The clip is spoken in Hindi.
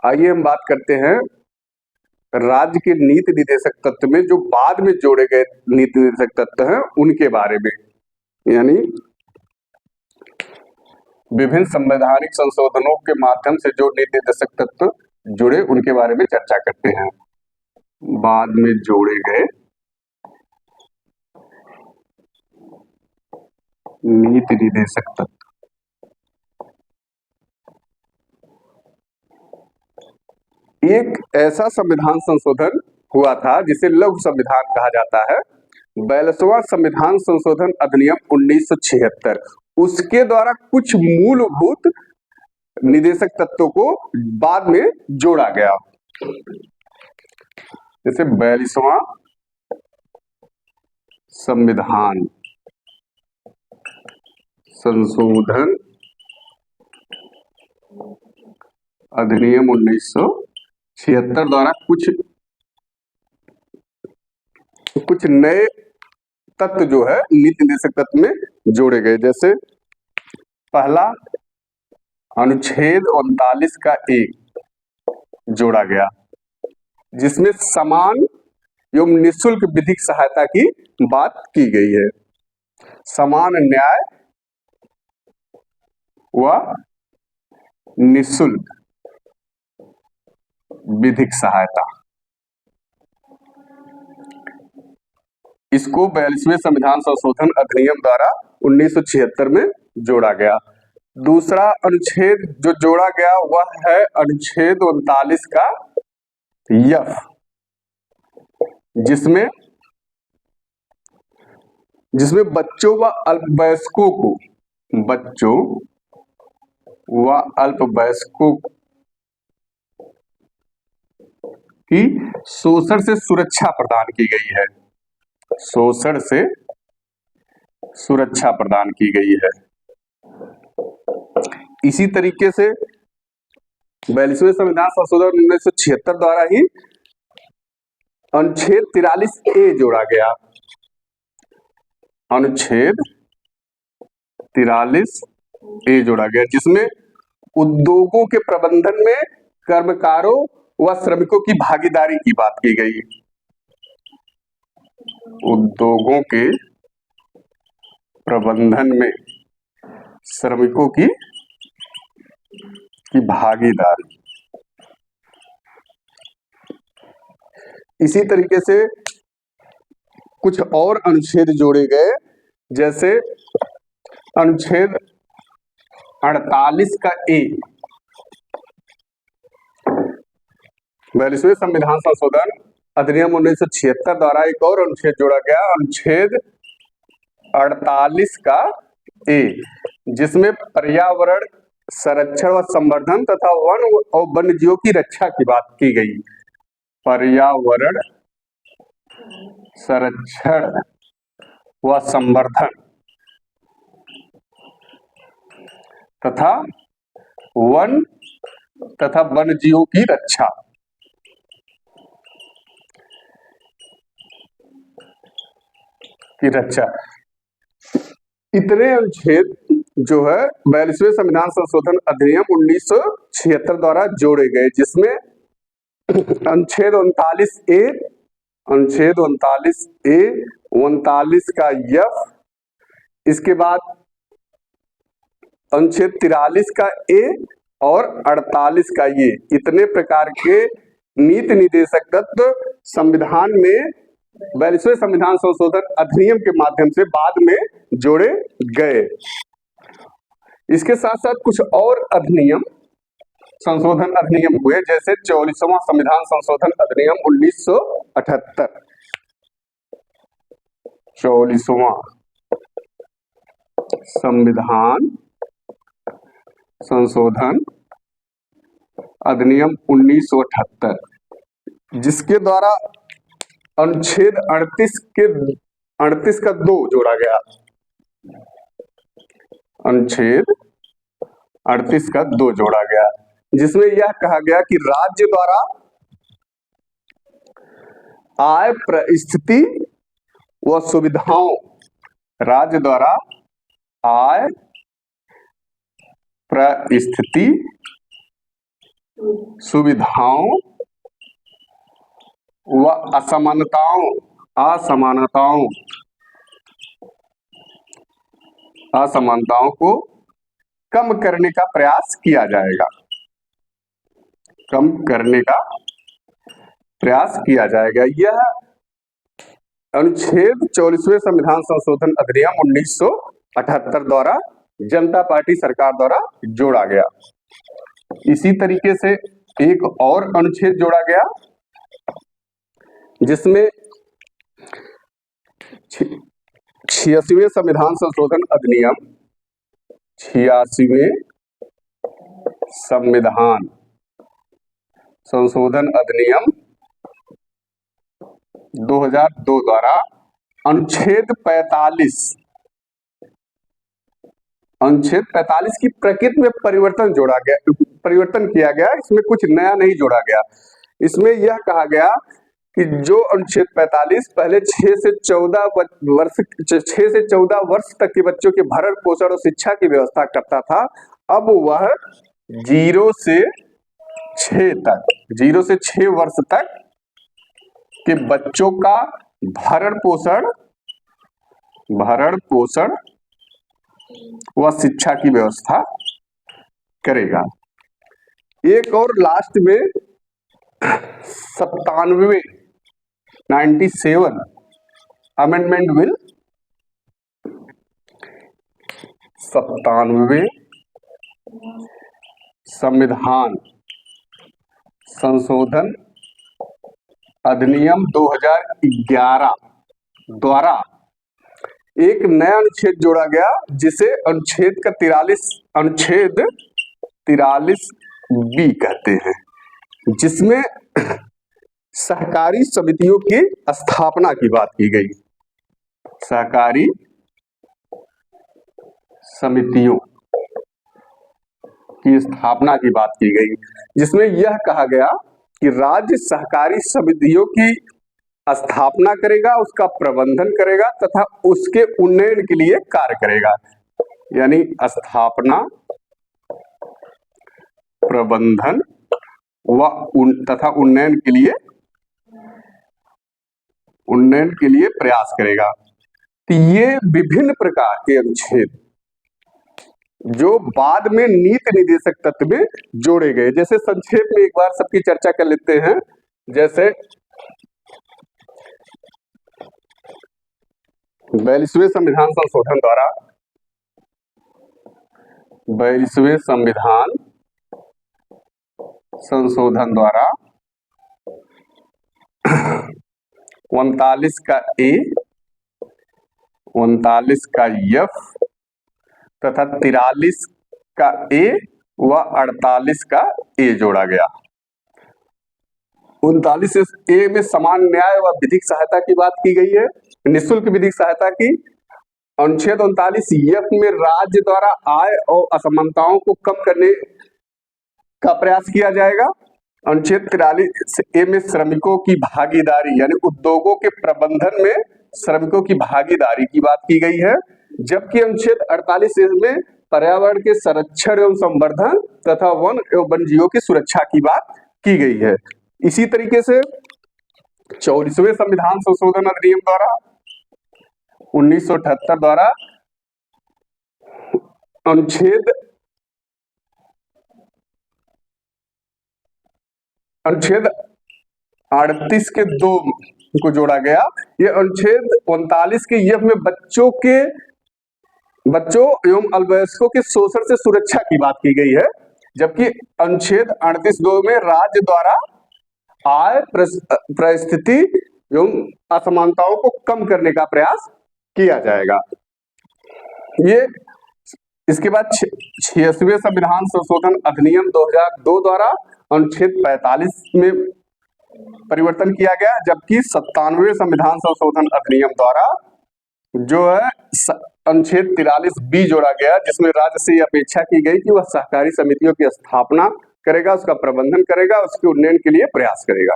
आइए हम बात करते हैं राज्य के नीति निर्देशक तत्व में जो बाद में जोड़े गए नीति निर्देशक तत्व हैं उनके बारे में, यानी विभिन्न संवैधानिक संशोधनों के माध्यम से जो नीति निर्देशक तत्व जुड़े उनके बारे में चर्चा करते हैं। बाद में जोड़े गए नीति निर्देशक तत्व। एक ऐसा संविधान संशोधन हुआ था जिसे लघु संविधान कहा जाता है, 42वां संविधान संशोधन अधिनियम 1976। उसके द्वारा कुछ मूलभूत निर्देशक तत्वों को बाद में जोड़ा गया, जैसे 42वां संविधान संशोधन अधिनियम 1976 द्वारा कुछ नए तत्व जो है नीति निर्देशक तत्व में जोड़े गए। जैसे पहला अनुच्छेद 39 का 1 जोड़ा गया, जिसमें समान एवं निःशुल्क विधिक सहायता की बात की गई है। समान न्याय व निःशुल्क विधिक सहायता, इसको 42वें संविधान संशोधन अधिनियम द्वारा 1976 में जोड़ा गया। दूसरा अनुच्छेद जो जोड़ा गया वह है अनुच्छेद 39 का F, जिसमें बच्चों व अल्पवयस्कों की शोषण से सुरक्षा प्रदान की गई है। शोषण से सुरक्षा प्रदान की गई है। इसी तरीके से 42वें संविधान संशोधन 1976 द्वारा ही अनुच्छेद 43A जोड़ा गया। अनुच्छेद 43A जोड़ा गया, जिसमें उद्योगों के प्रबंधन में कर्मकारों व श्रमिकों की भागीदारी की बात की गई। उद्योगों के प्रबंधन में श्रमिकों की भागीदारी। इसी तरीके से कुछ और अनुच्छेद जोड़े गए, जैसे अनुच्छेद 48 का A 42वें संविधान संशोधन अधिनियम 1976 द्वारा एक और अनुच्छेद जोड़ा गया, अनुच्छेद 48 का A, जिसमें पर्यावरण संरक्षण व संवर्धन तथा वन और वन्य जीवों की रक्षा की बात की गई। पर्यावरण संरक्षण व संवर्धन तथा वन तथा वन्य जीवों की रक्षा। इतने अनुच्छेद जो है 42वें संविधान संशोधन अधिनियम 1976 द्वारा जोड़े गए, जिसमें अनुच्छेद 39A, अनुच्छेद 39A, 39 का F, इसके बाद अनुच्छेद 43 का A और 48 का ये, इतने प्रकार के नीति निर्देशक तत्व संविधान में 42वें संविधान संशोधन अधिनियम के माध्यम से बाद में जोड़े गए। इसके साथ साथ कुछ और अधिनियम संशोधन अधिनियम हुए, जैसे 44वां संविधान संशोधन अधिनियम 1978। 44वां संविधान संशोधन अधिनियम 1978, जिसके द्वारा अनुच्छेद 38 का 2 जोड़ा गया। अनुच्छेद 38 का 2 जोड़ा गया, जिसमें यह कहा गया कि राज्य द्वारा आय परिस्थिति व सुविधाओं, राज्य द्वारा आय परिस्थिति सुविधाओं व असमानताओं को कम करने का प्रयास किया जाएगा। कम करने का प्रयास किया जाएगा। यह अनुच्छेद 44वें संविधान संशोधन अधिनियम 1978 द्वारा जनता पार्टी सरकार द्वारा जोड़ा गया। इसी तरीके से एक और अनुच्छेद जोड़ा गया जिसमें 86वें संविधान संशोधन अधिनियम 86वें संविधान संशोधन अधिनियम 2002 द्वारा अनुच्छेद 45 की प्रकृति में परिवर्तन किया गया। इसमें कुछ नया नहीं जोड़ा गया। इसमें यह कहा गया कि जो अनुच्छेद 45 पहले 6 से 14 वर्ष तक के बच्चों के भरण पोषण और शिक्षा की व्यवस्था करता था, अब वह 0 से 6 वर्ष तक के बच्चों का भरण पोषण व शिक्षा की व्यवस्था करेगा। एक और लास्ट में 97 अमेंडमेंट बिल 97वें संविधान संशोधन अधिनियम 2011 द्वारा एक नया अनुच्छेद जोड़ा गया जिसे अनुच्छेद 43 बी कहते हैं, जिसमें सहकारी समितियों की स्थापना की बात की गई। सहकारी समितियों की स्थापना की बात की गई, जिसमें यह कहा गया कि राज्य सहकारी समितियों की स्थापना करेगा, उसका प्रबंधन करेगा तथा उसके उन्नयन के लिए कार्य करेगा। यानी स्थापना, प्रबंधन तथा उन्नयन के लिए प्रयास करेगा। तो ये विभिन्न प्रकार के अनुच्छेद जो बाद में नीति निर्देशक तत्व में जोड़े गए। जैसे संक्षेप में एक बार सबकी चर्चा कर लेते हैं। जैसे 42वें संविधान संशोधन द्वारा 42वें संविधान संशोधन द्वारा 39 का ए, 39 का एफ तथा 43 का ए व 48 का ए जोड़ा गया। 39 ए में समान न्याय व विधिक सहायता की बात की गई है, निःशुल्क विधिक सहायता की। अनुच्छेद 39 एफ में राज्य द्वारा आय और असमानताओं को कम करने का प्रयास किया जाएगा। अनुच्छेद 43 ए में श्रमिकों की भागीदारी यानी उद्योगों के प्रबंधन में श्रमिकों की भागीदारी की बात की गई है। जबकि अनुच्छेद 48 ए में पर्यावरण के संरक्षण एवं संवर्धन तथा वन एवं वन्यजीवों की सुरक्षा की बात की गई है। इसी तरीके से 44वें संविधान संशोधन अधिनियम द्वारा 1978 द्वारा अनुच्छेद 38 के 2 को जोड़ा गया। यह अनुच्छेद 39 के एफ में बच्चों एवं अल्पवयस्कों के शोषण से सुरक्षा की बात की गई है। जबकि अनुच्छेद 38(2) में राज्य द्वारा आय, परिस्थिति एवं असमानताओं को कम करने का प्रयास किया जाएगा। ये इसके बाद 86वें संविधान संशोधन अधिनियम 2002 द्वारा अनुच्छेद 45 में परिवर्तन किया गया। जबकि 97वें संविधान संशोधन अधिनियम द्वारा जो है अनुच्छेद 43 बी जोड़ा गया, जिसमें राज्य से अपेक्षा की गई कि वह सहकारी समितियों की स्थापना करेगा, उसका प्रबंधन करेगा, उसके उन्नयन के लिए प्रयास करेगा।